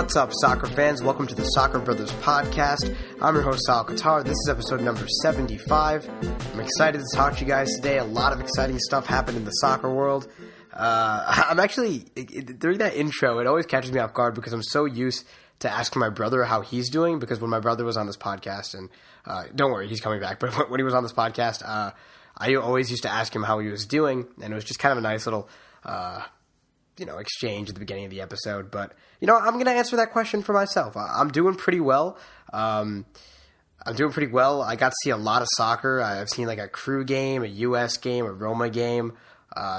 What's up, soccer fans? Welcome to the Soccer Brothers Podcast. I'm your host, Sahil. This is episode number 75. I'm excited to talk to you guys today. A lot of exciting stuff happened in the soccer world. I'm actually, during that intro, it always catches me off guard because I'm so used to asking my brother how he's doing, because when my brother was on this podcast, and don't worry, he's coming back, but when he was on this podcast, I always used to ask him how he was doing, and it was just kind of a nice little exchange at the beginning of the episode. But, I'm going to answer that question for myself. I'm doing pretty well. I got to see a lot of soccer. I've seen like a Crew game, a US game, a Roma game.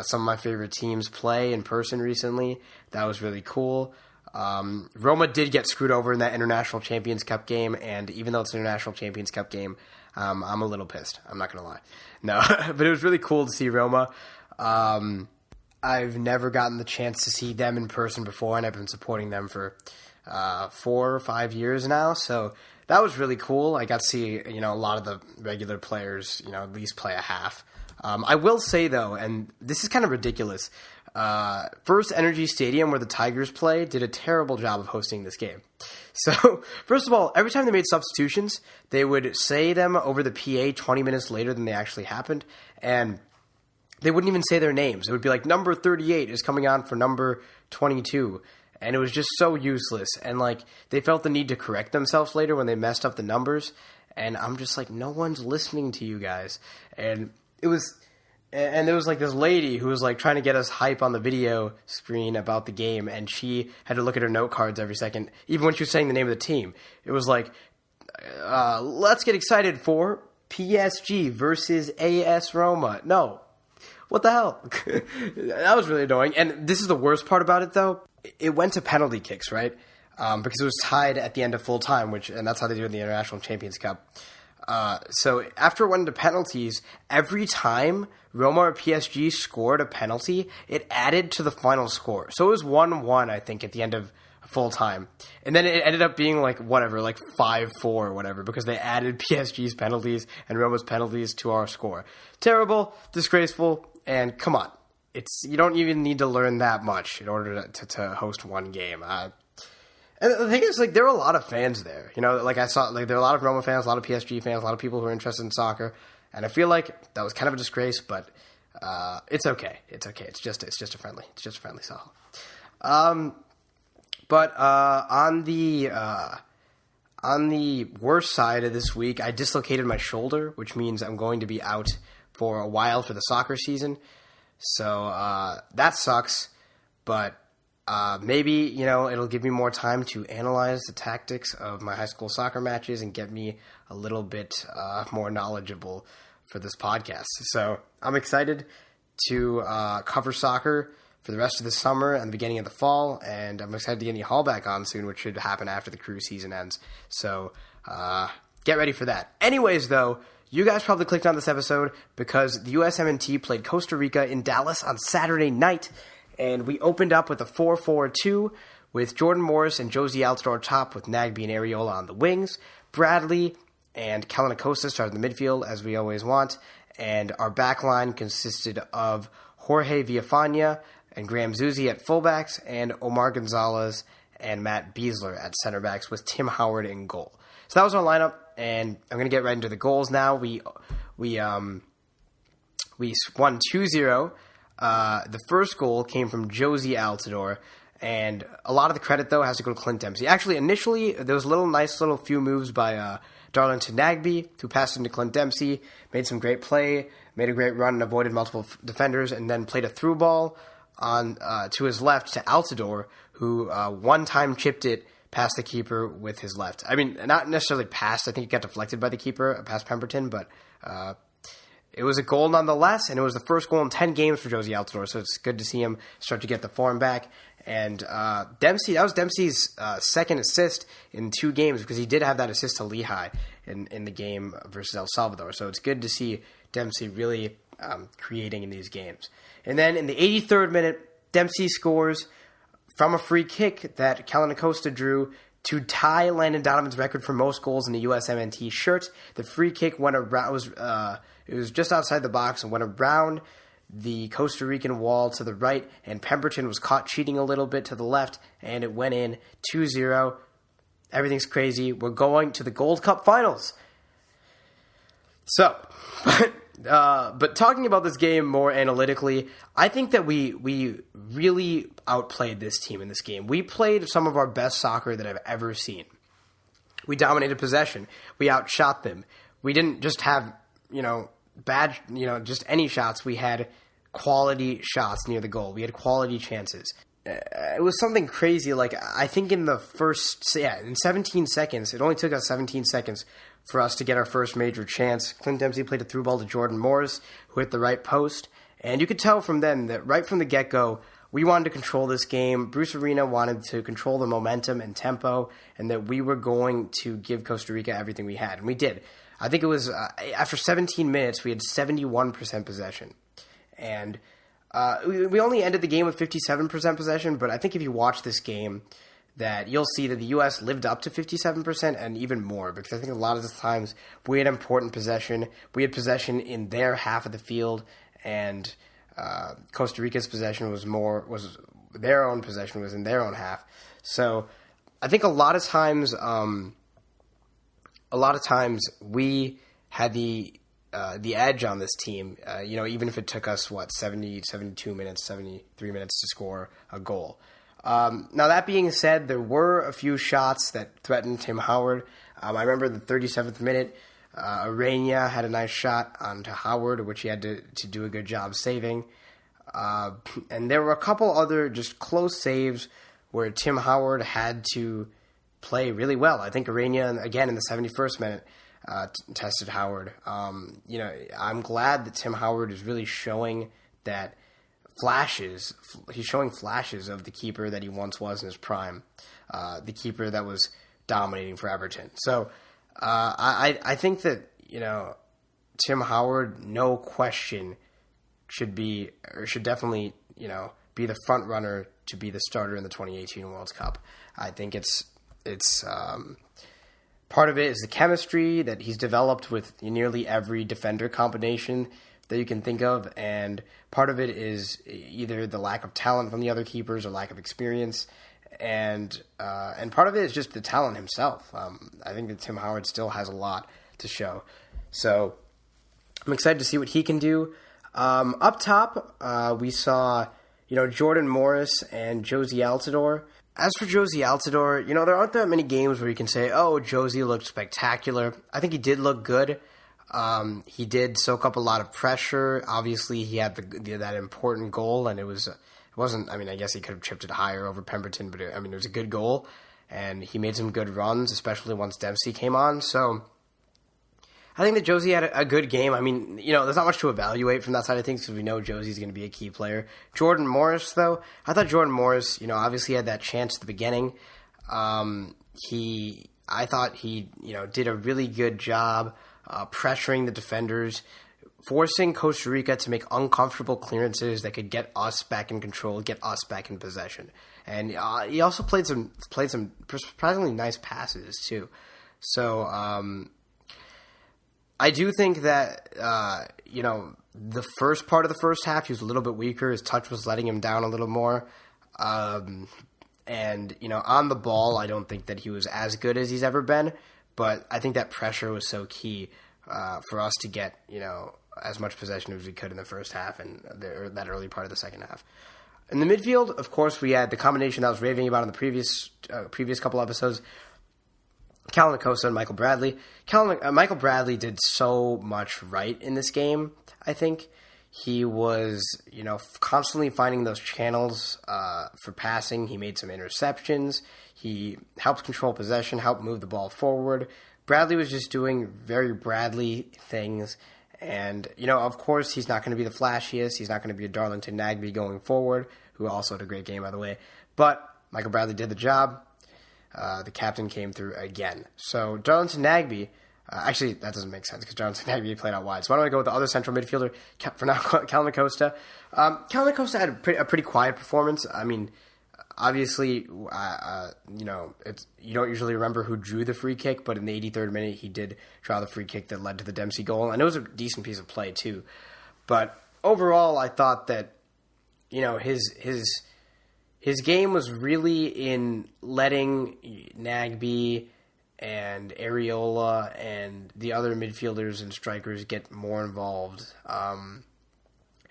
Some of my favorite teams play in person recently. That was really cool. Roma did get screwed over in that International Champions Cup game, and even though it's an International Champions Cup game, I'm a little pissed. I'm not going to lie. No, but it was really cool to see Roma. I've never gotten the chance to see them in person before, and I've been supporting them for 4 or 5 years now, so that was really cool. I got to see, a lot of the regular players, at least play a half. I will say, though, and this is kind of ridiculous, First Energy Stadium, where the Tigers play, did a terrible job of hosting this game. So, first of all, every time they made substitutions, they would say them over the PA 20 minutes later than they actually happened, and they wouldn't even say their names. It would be like, number 38 is coming on for number 22. And it was just so useless. And like, they felt the need to correct themselves later when they messed up the numbers. And I'm just like, no one's listening to you guys. And there was like this lady who was like trying to get us hype on the video screen about the game. And she had to look at her note cards every second, even when she was saying the name of the team. It was like, let's get excited for PSG versus AS Roma. No. What the hell? That was really annoying. And this is the worst part about it, though. It went to penalty kicks, right? Because it was tied at the end of full time, and that's how they do it in the International Champions Cup. So after it went into penalties, every time Roma or PSG scored a penalty, it added to the final score. So it was 1-1, I think, at the end of full time. And then it ended up being like 5-4 or whatever, because they added PSG's penalties and Roma's penalties to our score. Terrible, disgraceful, and come on. You don't even need to learn that much in order to host one game. And the thing is, like, there were a lot of fans there. I saw, like, there are a lot of Roma fans, a lot of PSG fans, a lot of people who are interested in soccer. And I feel like that was kind of a disgrace, but it's okay. It's okay. It's just a friendly Sahil. But on the worst side of this week, I dislocated my shoulder, which means I'm going to be out for a while for the soccer season. So that sucks, but maybe, it'll give me more time to analyze the tactics of my high school soccer matches and get me a little bit more knowledgeable for this podcast. So I'm excited to cover soccer for the rest of the summer and the beginning of the fall, and I'm excited to get Hall back on soon, which should happen after the Crew season ends. So get ready for that. Anyways, though, you guys probably clicked on this episode because the USMNT played Costa Rica in Dallas on Saturday night, and we opened up with a 4-4-2 with Jordan Morris and Josie Altidore top, with Nagbe and Areola on the wings. Bradley and Kellen Acosta started in the midfield, as we always want, and our back line consisted of Jorge Villafana and Graham Zuzi at fullbacks, and Omar Gonzalez and Matt Beasler at center backs, with Tim Howard in goal. So that was our lineup, and I'm going to get right into the goals now. We won 2-0. The first goal came from Josie Altidore, and a lot of the credit, though, has to go to Clint Dempsey. Actually, initially, there was a nice few moves by Darlington Nagbe, who passed into Clint Dempsey, made some great play, made a great run and avoided multiple defenders, and then played a through ball on to his left to Altidore, who one-time chipped it past the keeper with his left. I mean, not necessarily passed. I think it got deflected by the keeper past Pemberton, but it was a goal nonetheless, and it was the first goal in 10 games for Josie Altidore, so it's good to see him start to get the form back. And Dempsey, that was Dempsey's second assist in 2 games, because he did have that assist to Lehigh in the game versus El Salvador. So it's good to see Dempsey really creating in these games. And then in the 83rd minute, Dempsey scores from a free kick that Kellen Acosta drew to tie Landon Donovan's record for most goals in the USMNT shirt. The free kick went around, it was just outside the box and went around the Costa Rican wall to the right, and Pemberton was caught cheating a little bit to the left, and it went in 2-0. Everything's crazy. We're going to the Gold Cup finals. So, but talking about this game more analytically, I think that we really outplayed this team in this game. We played some of our best soccer that I've ever seen. We dominated possession. We outshot them. We didn't just have, bad, just any shots. We had quality shots near the goal. We had quality chances. It was something crazy. Like, I think in in 17 seconds, it only took us 17 seconds for us to get our first major chance. Clint Dempsey played a through ball to Jordan Morris, who hit the right post. And you could tell from then that right from the get-go, we wanted to control this game. Bruce Arena wanted to control the momentum and tempo, and that we were going to give Costa Rica everything we had. And we did. I think it was, after 17 minutes, we had 71% possession. And we only ended the game with 57% possession, but I think if you watch this game, that you'll see that the U.S. lived up to 57% and even more, because I think a lot of the times we had important possession. We had possession in their half of the field, and Costa Rica's possession was their own possession was in their own half. So I think a lot of times we had the edge on this team, even if it took us, 72 minutes, 73 minutes to score a goal. Now, that being said, there were a few shots that threatened Tim Howard. I remember the 37th minute, Arena had a nice shot onto Howard, which he had to do a good job saving. And there were a couple other just close saves where Tim Howard had to play really well. I think Arena, again, in the 71st minute, tested Howard. I'm glad that Tim Howard is really showing that he's showing flashes of the keeper that he once was in his prime, the keeper that was dominating for Everton. So I think that, Tim Howard, no question, should definitely, be the front runner to be the starter in the 2018 World Cup. I think it's part of it is the chemistry that he's developed with nearly every defender combination that you can think of, and part of it is either the lack of talent from the other keepers or lack of experience, and part of it is just the talent himself. I think that Tim Howard still has a lot to show, so I'm excited to see what he can do. Up top, we saw Jordan Morris and Josie Altidore. As for Josie Altidore, there aren't that many games where you can say, "Oh, Josie looked spectacular." I think he did look good. He did soak up a lot of pressure. Obviously, he had that important goal, and it wasn't. I mean, I guess he could have chipped it higher over Pemberton, but it was a good goal, and he made some good runs, especially once Dempsey came on. So I think that Josie had a good game. I mean, there's not much to evaluate from that side of things because we know Josie's going to be a key player. Jordan Morris, though, I thought Jordan Morris, obviously had that chance at the beginning. I thought he, did a really good job pressuring the defenders, forcing Costa Rica to make uncomfortable clearances that could get us back in control, get us back in possession. And he also played some surprisingly nice passes too. So I do think that the first part of the first half he was a little bit weaker. His touch was letting him down a little more. And on the ball, I don't think that he was as good as he's ever been. But I think that pressure was so key for us to get, as much possession as we could in the first half and that early part of the second half. In the midfield, of course, we had the combination that I was raving about in the previous couple episodes, Callum Costa and Michael Bradley. Michael Bradley did so much right in this game, I think. He was, constantly finding those channels for passing. He made some interceptions. He helped control possession, helped move the ball forward. Bradley was just doing very Bradley things. And, of course, he's not going to be the flashiest. He's not going to be a Darlington Nagbe going forward, who also had a great game, by the way. But Michael Bradley did the job. The captain came through again. So Darlington Nagbe, actually that doesn't make sense because Darlington Nagbe played out wide. So why don't I go with the other central midfielder for now, Callum Costa. Callum Costa had a pretty quiet performance. I mean, obviously, you don't usually remember who drew the free kick, but in the 83rd minute he did draw the free kick that led to the Dempsey goal, and it was a decent piece of play too. But overall, I thought that, his game was really in letting Nagbe and Areola and the other midfielders and strikers get more involved.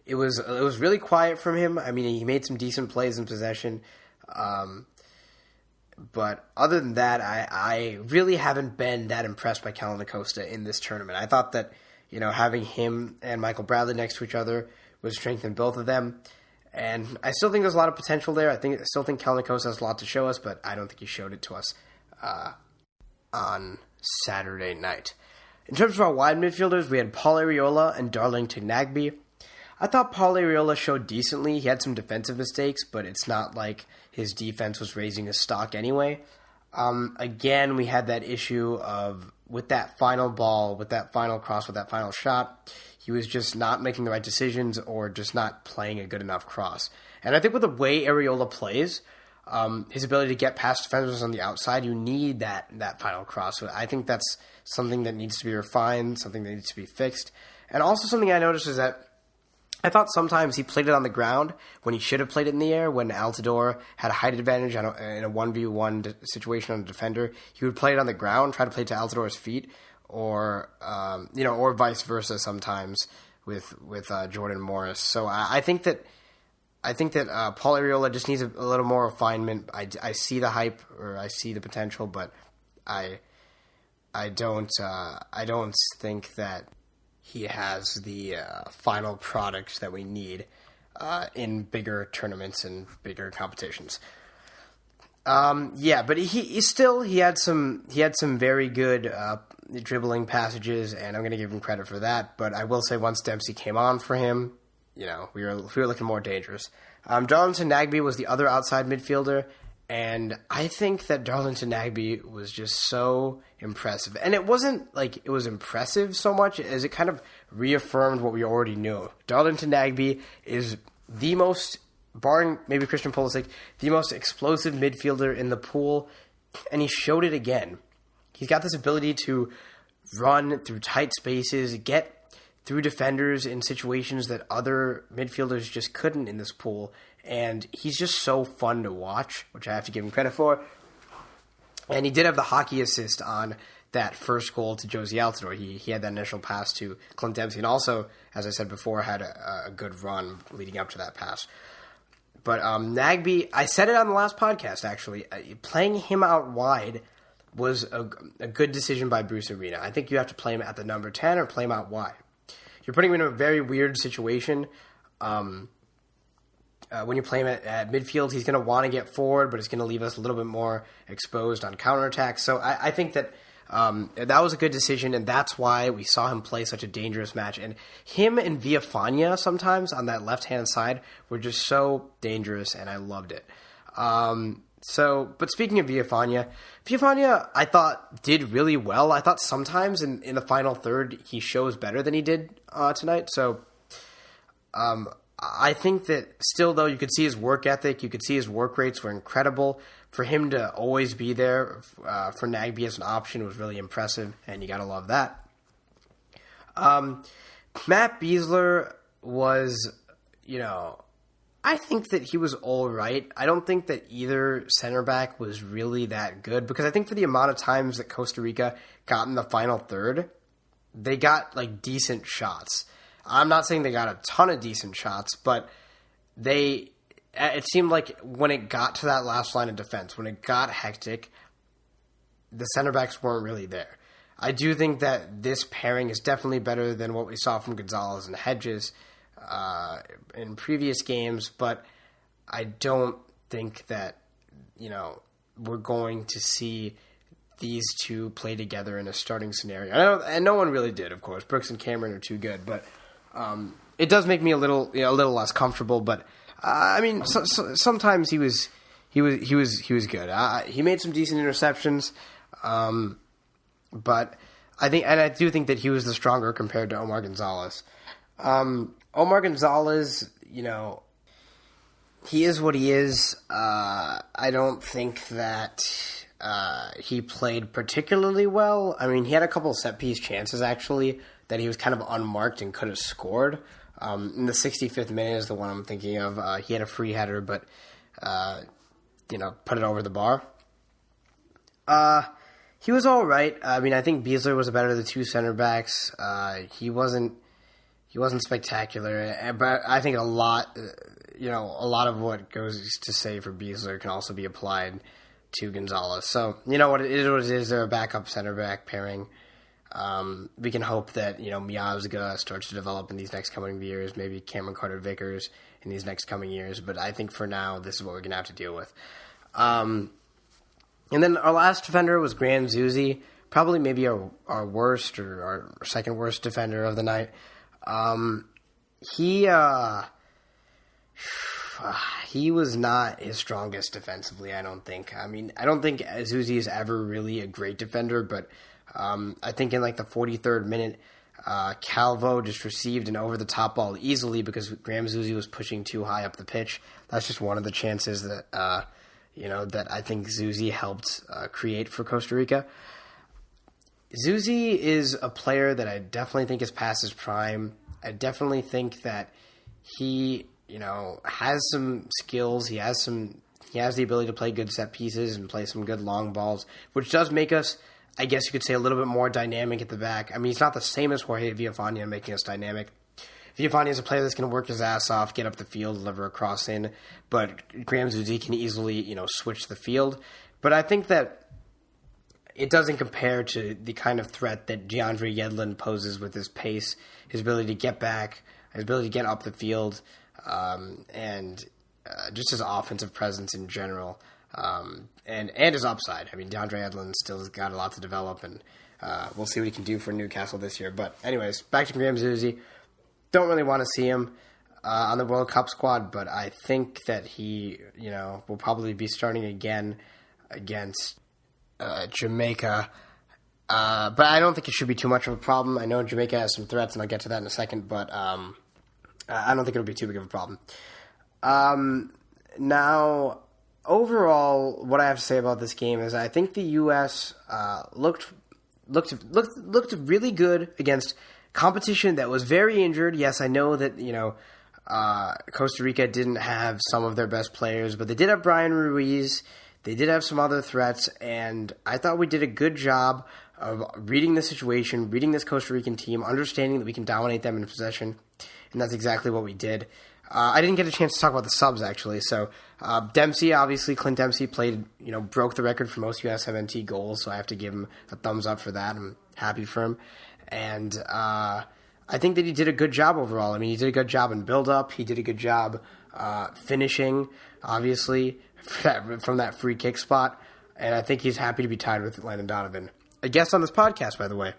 It was really quiet from him. I mean, he made some decent plays in possession. But other than that, I really haven't been that impressed by Callan Acosta in this tournament. I thought that, having him and Michael Bradley next to each other would strengthen both of them. And I still think there's a lot of potential there. I still think Callan Acosta has a lot to show us, but I don't think he showed it to us on Saturday night. In terms of our wide midfielders, we had Paul Areola and Darlington Nagbe. I thought Paul Areola showed decently. He had some defensive mistakes, but it's not like his defense was raising his stock anyway. Again, we had that issue of with that final ball, with that final cross, with that final shot, he was just not making the right decisions or just not playing a good enough cross. And I think with the way Areola plays, his ability to get past defenders on the outside, you need that final cross. So I think that's something that needs to be refined, something that needs to be fixed. And also something I noticed is that I thought sometimes he played it on the ground when he should have played it in the air. When Altidore had a height advantage in a 1v1 situation on a defender, he would play it on the ground, try to play it to Altidore's feet, or vice versa sometimes with Jordan Morris. So I think that Paul Areola just needs a little more refinement. I see the hype, or I see the potential, but I don't think that he has the final product that we need in bigger tournaments and bigger competitions. But he had some very good dribbling passages, and I'm going to give him credit for that. But I will say, once Dempsey came on for him, we were looking more dangerous. Darlington Nagbe was the other outside midfielder, and I think that Darlington Nagbe was just so impressive. And it wasn't like it was impressive so much as it kind of reaffirmed what we already knew. Darlington Nagbe is the most, barring maybe Christian Pulisic, the most explosive midfielder in the pool, and he showed it again. He's got this ability to run through tight spaces, get through defenders in situations that other midfielders just couldn't in this pool. And he's just so fun to watch, which I have to give him credit for. And he did have the hockey assist on that first goal to Josie Altidore. He had that initial pass to Clint Dempsey, and also, as I said before, had a good run leading up to that pass. But Nagbe, I said it on the last podcast, actually. Playing him out wide was a good decision by Bruce Arena. I think you have to play him at the number 10 or play him out wide. You're putting him in a very weird situation. When you play him at midfield, he's going to want to get forward, but it's going to leave us a little bit more exposed on counterattacks. So I think that that was a good decision, and that's why we saw him play such a dangerous match. And him and Villafana sometimes on that left-hand side were just so dangerous, and I loved it. But speaking of Villafana I thought did really well. I thought sometimes in the final third he shows better than he did tonight. So I think that still, though, you could see his work ethic, you could see his work rates were incredible. For him to always be there for Nagbe as an option was really impressive, and you got to love that. Matt Beasler was, I think that he was all right. I don't think that either center back was really that good, because I think for the amount of times that Costa Rica got in the final third, they got decent shots. I'm not saying they got a ton of decent shots, but it seemed like when it got to that last line of defense, when it got hectic, the center backs weren't really there. I do think that this pairing is definitely better than what we saw from Gonzalez and Hedges in previous games, but I don't think that, we're going to see these two play together in a starting scenario. And no one really did, of course. Brooks and Cameron are too good, but it does make me a little less comfortable. But sometimes he was good. He made some decent interceptions, but I do think that he was the stronger compared to Omar Gonzalez. Omar Gonzalez, he is what he is. I don't think that he played particularly well. I mean, he had a couple set piece chances actually that he was kind of unmarked and could have scored. In the 65th minute is the one I'm thinking of. He had a free header, but, put it over the bar. He was all right. I mean, I think Beasler was better of the two center backs. He wasn't spectacular, but I think a lot of what goes to say for Beasler can also be applied to Gonzalez. So, what it is. They're a backup center back pairing. We can hope that, Miazga starts to develop in these next coming years, maybe Cameron Carter-Vickers in these next coming years, but I think for now, this is what we're going to have to deal with. And then our last defender was Graham Zusi, probably maybe our worst or our second worst defender of the night. He was not his strongest defensively, I don't think. I mean, I don't think Zusi is ever really a great defender, but I think in like the 43rd minute, Calvo just received an over-the-top ball easily because Graham Zusi was pushing too high up the pitch. That's just one of the chances that that I think Zusi helped create for Costa Rica. Zusi is a player that I definitely think is past his prime. I definitely think that he, has some skills. He has the ability to play good set pieces and play some good long balls, which does make us, I guess you could say, a little bit more dynamic at the back. I mean, he's not the same as Jorge Villafania making us dynamic. Villafania is a player that's going to work his ass off, get up the field, deliver a cross in, but Graham Zusi can easily, switch the field. But I think that it doesn't compare to the kind of threat that DeAndre Yedlin poses with his pace, his ability to get back, his ability to get up the field, and just his offensive presence in general, and his upside. I mean, DeAndre Yedlin still has got a lot to develop, and we'll see what he can do for Newcastle this year. But anyways, back to Graham Zusi. Don't really want to see him on the World Cup squad, but I think that he, will probably be starting again against Jamaica. But I don't think it should be too much of a problem. I know Jamaica has some threats, and I'll get to that in a second, but I don't think it'll be too big of a problem. Now, overall, what I have to say about this game is I think the U.S. looked really good against competition that was very injured. Yes, I know that, Costa Rica didn't have some of their best players, but they did have Brian Ruiz. They did have some other threats, and I thought we did a good job of reading the situation, reading this Costa Rican team, understanding that we can dominate them in possession, and that's exactly what we did. I didn't get a chance to talk about the subs, actually. So, Dempsey, obviously, Clint Dempsey broke the record for most USMNT goals, so I have to give him a thumbs up for that. I'm happy for him. And I think that he did a good job overall. I mean, he did a good job in build-up. He did a good job finishing, obviously, from that free kick spot. And I think he's happy to be tied with Landon Donovan. A guest on this podcast, by the way.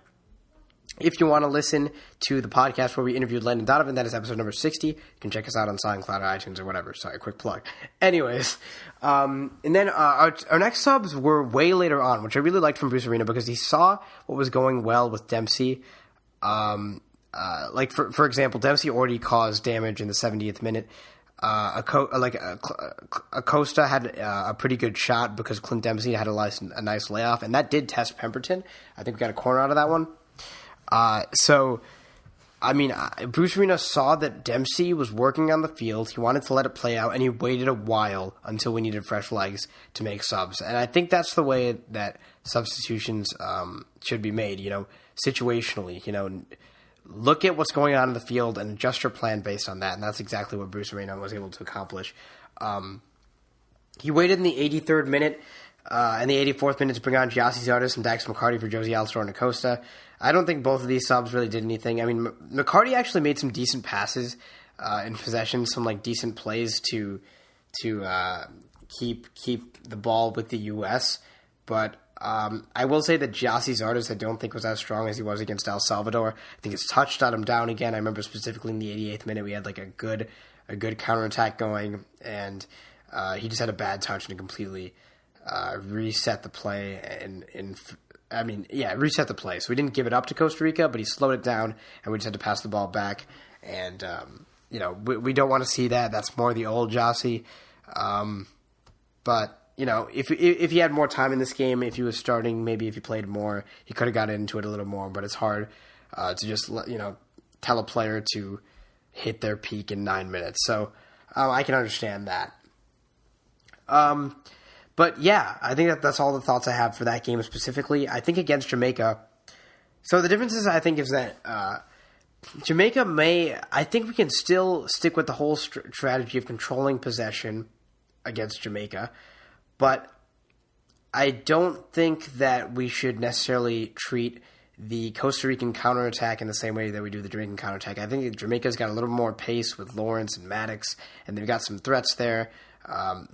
If you want to listen to the podcast where we interviewed Landon Donovan, that is episode number 60. You can check us out on SoundCloud or iTunes or whatever. Sorry, quick plug. Anyways, and then our next subs were way later on, which I really liked from Bruce Arena because he saw what was going well with Dempsey. Like for example, Dempsey already caused damage in the 70th minute. Acosta had a pretty good shot because Clint Dempsey had a nice layoff, and that did test Pemberton. I think we got a corner out of that one. Bruce Arena saw that Dempsey was working on the field. He wanted to let it play out, and he waited a while until we needed fresh legs to make subs. And I think that's the way that substitutions should be made, situationally. Look at what's going on in the field and adjust your plan based on that. And that's exactly what Bruce Arena was able to accomplish. He waited in the 83rd minute and the 84th minute to bring on Giassi Zardes and Dax McCarty for Josie Altidore and Acosta. I don't think both of these subs really did anything. I mean, McCarty actually made some decent passes in possession, some decent plays to keep the ball with the U.S. But I will say that Giassi Zardes I don't think was as strong as he was against El Salvador. I think his touch got him down again. I remember specifically in the 88th minute we had a good counterattack going, and he just had a bad touch and completely reset the play reset the play. So we didn't give it up to Costa Rica, but he slowed it down, and we just had to pass the ball back. And, we don't want to see that. That's more the old Giassi. But, if he had more time in this game, if he was starting, maybe if he played more, he could have got into it a little more. But it's hard to just, tell a player to hit their peak in 9 minutes. So I can understand that. But yeah, I think that's all the thoughts I have for that game specifically. I think against Jamaica. So the differences I think is that Jamaica I think we can still stick with the whole strategy of controlling possession against Jamaica, but I don't think that we should necessarily treat the Costa Rican counterattack in the same way that we do the Jamaican counterattack. I think Jamaica's got a little more pace with Lawrence and Maddox, and they've got some threats there.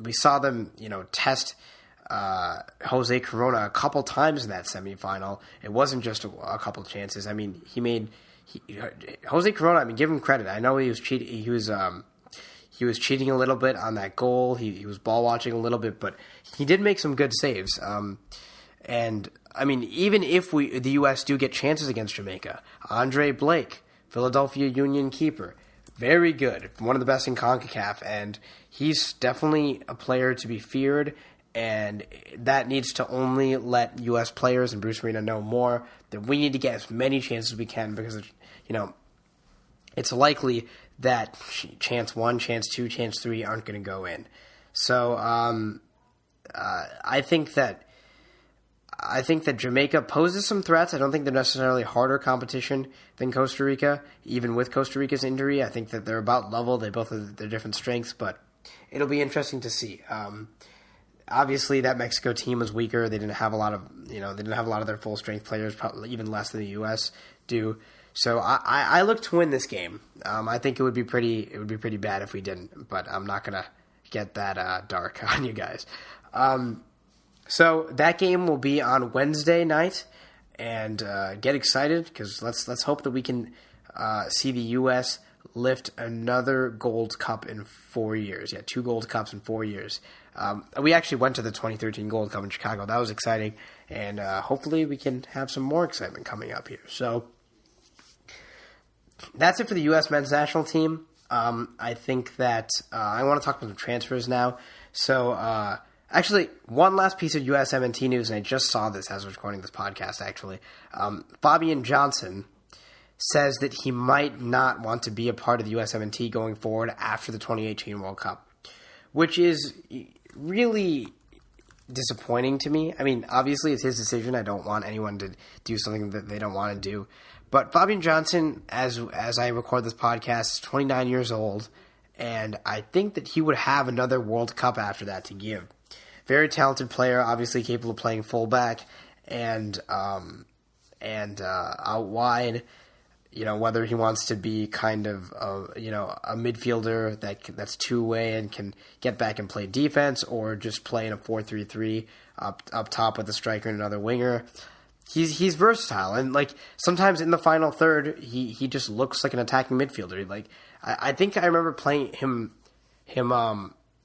We saw them, test Jose Corona a couple times in that semifinal. It wasn't just a couple chances. I mean, Jose Corona. Give him credit. I know he was cheating. He was cheating a little bit on that goal. He was ball watching a little bit, but he did make some good saves. And even if the U.S. do get chances against Jamaica, Andre Blake, Philadelphia Union keeper, very good, one of the best in CONCACAF, and he's definitely a player to be feared. And that needs to only let U.S. players and Bruce Arena know more that we need to get as many chances as we can because, it's likely that chance 1, chance 2, chance 3 aren't going to go in. So I think that Jamaica poses some threats. I don't think they're necessarily harder competition than Costa Rica, even with Costa Rica's injury. I think that they're about level. They both have their different strengths, but it'll be interesting to see. Obviously, that Mexico team was weaker. They didn't have a lot of their full strength players, probably even less than the U.S. do. So I look to win this game. I think it would be pretty bad if we didn't, but I'm not gonna get that dark on you guys. So that game will be on Wednesday night, and get excited because let's hope that we can see the U.S. lift another Gold Cup in 4 years. Yeah, 2 Gold Cups in 4 years. We actually went to the 2013 Gold Cup in Chicago. That was exciting, and hopefully we can have some more excitement coming up here. So that's it for the U.S. men's national team. I think that I want to talk about the transfers now. So actually, one last piece of USMNT news, and I just saw this as I was recording this podcast, actually. Fabian Johnson says that he might not want to be a part of the USMNT going forward after the 2018 World Cup, which is really disappointing to me. Obviously, it's his decision. I don't want anyone to do something that they don't want to do. But Fabian Johnson, as I record this podcast, is 29 years old, and I think that he would have another World Cup after that to give. Very talented player, obviously capable of playing fullback and out wide. Whether he wants to be kind of a midfielder that's two-way and can get back and play defense, or just play in a 4-3-3 up top with a striker and another winger. He's versatile, and sometimes in the final third, he just looks like an attacking midfielder. I think I remember playing him.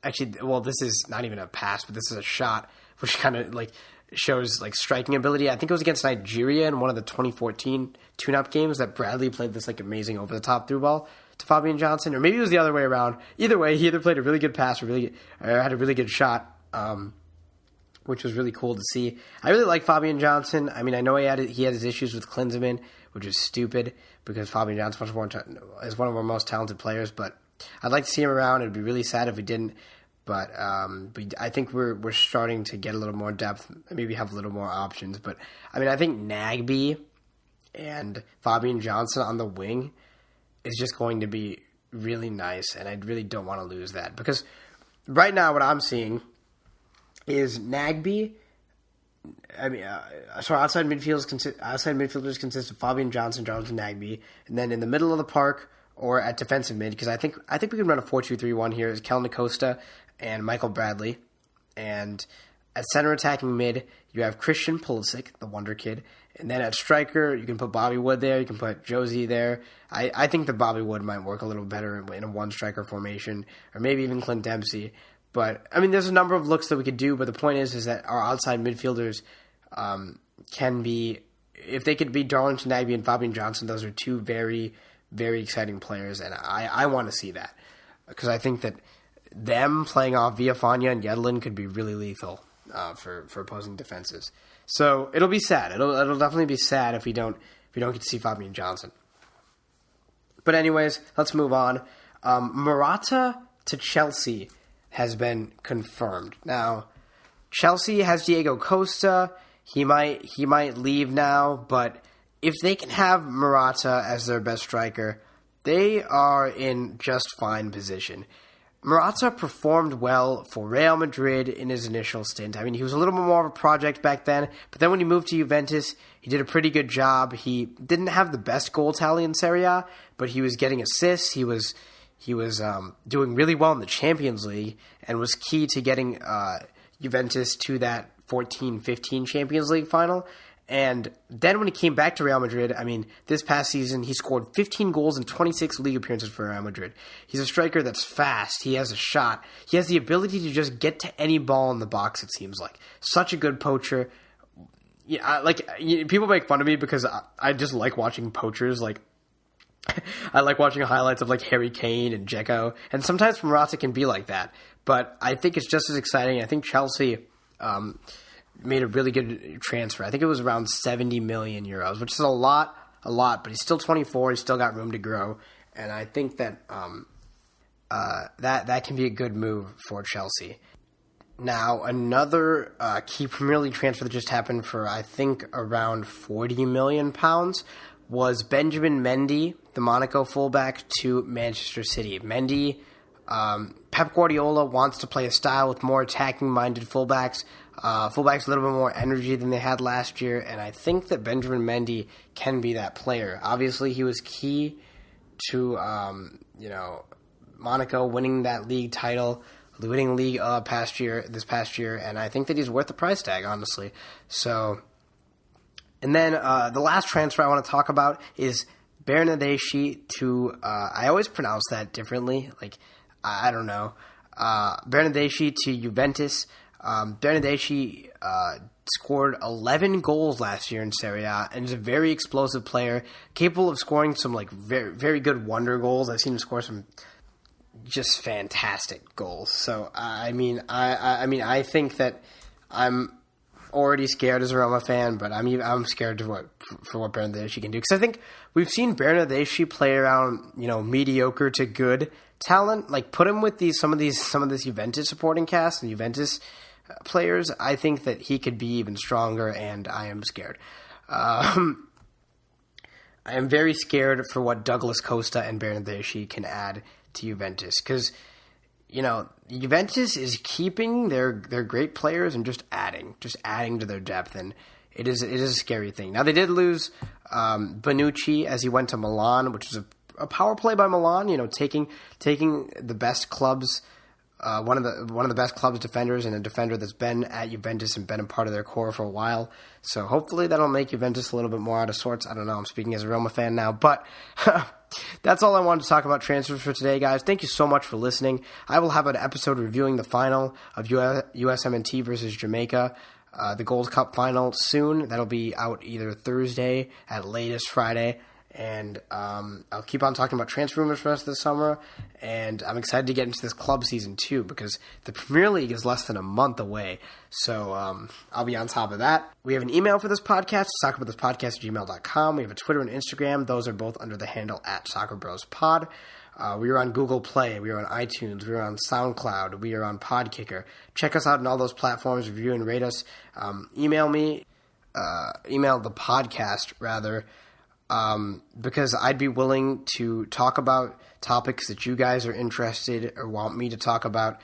Actually, well, this is not even a pass, but this is a shot, which kind of shows striking ability. I think it was against Nigeria in one of the 2014 tune-up games that Bradley played this amazing over-the-top through ball to Fabian Johnson, or maybe it was the other way around. Either way, he either played a really good pass or had a really good shot. Which was really cool to see. I really like Fabian Johnson. I know he had his issues with Klinsmann, which is stupid because Fabian Johnson is one of our most talented players. But I'd like to see him around. It'd be really sad if we didn't. But I think we're starting to get a little more depth. Maybe have a little more options. But I think Nagby and Fabian Johnson on the wing is just going to be really nice, and I really don't want to lose that because right now what I'm seeing is Nagby. Outside midfielders consist of Fabian Johnson, Jonathan Nagby, and then in the middle of the park or at defensive mid, because I think we can run a 4-2-3-1 here, is Kel Costa and Michael Bradley, and at center attacking mid you have Christian Pulisic, the wonder kid, and then at striker you can put Bobby Wood there, you can put Josie there. I think that Bobby Wood might work a little better in a one striker formation, or maybe even Clint Dempsey. But, there's a number of looks that we could do, but the point is that our outside midfielders can be, if they could be Darlington Nagby and Fabian Johnson, those are two very, very exciting players, and I want to see that. Because I think that them playing off Villafana and Yedlin could be really lethal for opposing defenses. So, it'll be sad. It'll definitely be sad if we don't get to see Fabian Johnson. But anyways, let's move on. Morata to Chelsea has been confirmed. Now, Chelsea has Diego Costa. He might leave now, but if they can have Morata as their best striker, they are in just fine position. Morata performed well for Real Madrid in his initial stint. I mean, he was a little bit more of a project back then, but then when he moved to Juventus, he did a pretty good job. He didn't have the best goal tally in Serie A, but he was getting assists. He was doing really well in the Champions League and was key to getting Juventus to that 14-15 Champions League final. And then when he came back to Real Madrid, I mean, this past season, he scored 15 goals in 26 league appearances for Real Madrid. He's a striker that's fast. He has a shot. He has the ability to just get to any ball in the box, it seems like. Such a good poacher. Yeah, people make fun of me because I just like watching poachers. Like, I like watching highlights of, like, Harry Kane and Dzeko. And sometimes Morata can be like that. But I think it's just as exciting. I think Chelsea made a really good transfer. I think it was around 70 million euros, which is a lot, but he's still 24. He's still got room to grow. And I think that that can be a good move for Chelsea. Now, another key Premier League transfer that just happened for, I think, around £40 million was Benjamin Mendy, the Monaco fullback, to Manchester City. Mendy, Pep Guardiola wants to play a style with more attacking-minded fullbacks. Fullbacks a little bit more energy than they had last year, and I think that Benjamin Mendy can be that player. Obviously, he was key to Monaco winning that league title, winning league this past year, and I think that he's worth the price tag, honestly. So, and then the last transfer I want to talk about is Bernardeschi to I always pronounce that differently. Like, I don't know. Bernardeschi to Juventus. Bernardeschi scored 11 goals last year in Serie A and is a very explosive player, capable of scoring some like very, very good wonder goals. I've seen him score some just fantastic goals. So I I think that I'm already scared as a Roma fan, but I'm scared for what Bernardeschi can do, because I think we've seen Bernardeschi play around mediocre to good talent. Like, put him with some of this Juventus supporting cast and Juventus players. I think that he could be even stronger, and I am scared. I am very scared for what Douglas Costa and Bernardeschi can add to Juventus, because Juventus is keeping their great players and just adding to their depth, and it is a scary thing. Now, they did lose Bonucci as he went to Milan, which is a power play by Milan. Taking the best clubs. One of the best clubs defenders, and a defender that's been at Juventus and been a part of their core for a while. So hopefully that'll make Juventus a little bit more out of sorts. I don't know. I'm speaking as a Roma fan now, but that's all I wanted to talk about transfers for today, guys. Thank you so much for listening. I will have an episode reviewing the final of USMNT versus Jamaica, the Gold Cup final soon. That'll be out either Thursday at latest Friday. And I'll keep on talking about transfer rumors for the rest of the summer. And I'm excited to get into this club season too, because the Premier League is less than a month away. So I'll be on top of that. We have an email for this podcast, SoccerBrothersPodcast@gmail.com. We have a Twitter and Instagram. Those are both under the handle @SoccerBrosPod. We are on Google Play. We are on iTunes. We are on SoundCloud. We are on Podkicker. Check us out on all those platforms. Review and rate us. Email the podcast, rather. Because I'd be willing to talk about topics that you guys are interested or want me to talk about.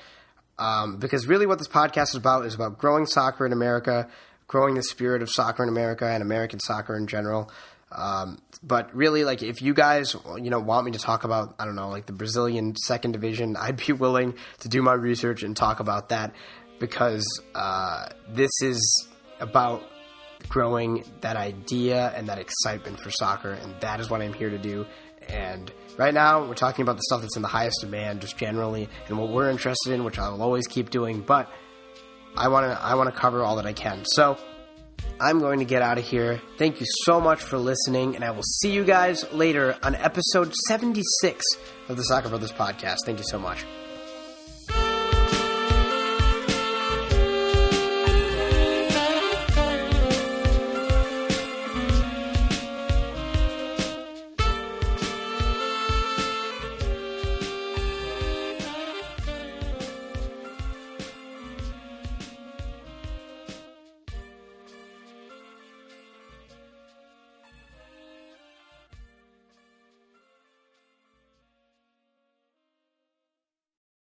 Because really what this podcast is about growing soccer in America, growing the spirit of soccer in America and American soccer in general. But really, like, if you guys, want me to talk about, I don't know, like the Brazilian second division, I'd be willing to do my research and talk about that, because this is about growing that idea and that excitement for soccer, and that is what I'm here to do. And right now, we're talking about the stuff that's in the highest demand, just generally, and what we're interested in, which I will always keep doing. But I want to cover all that I can. So I'm going to get out of here. Thank you so much for listening, and I will see you guys later on episode 76 of the Soccer Brothers Podcast. Thank you so much.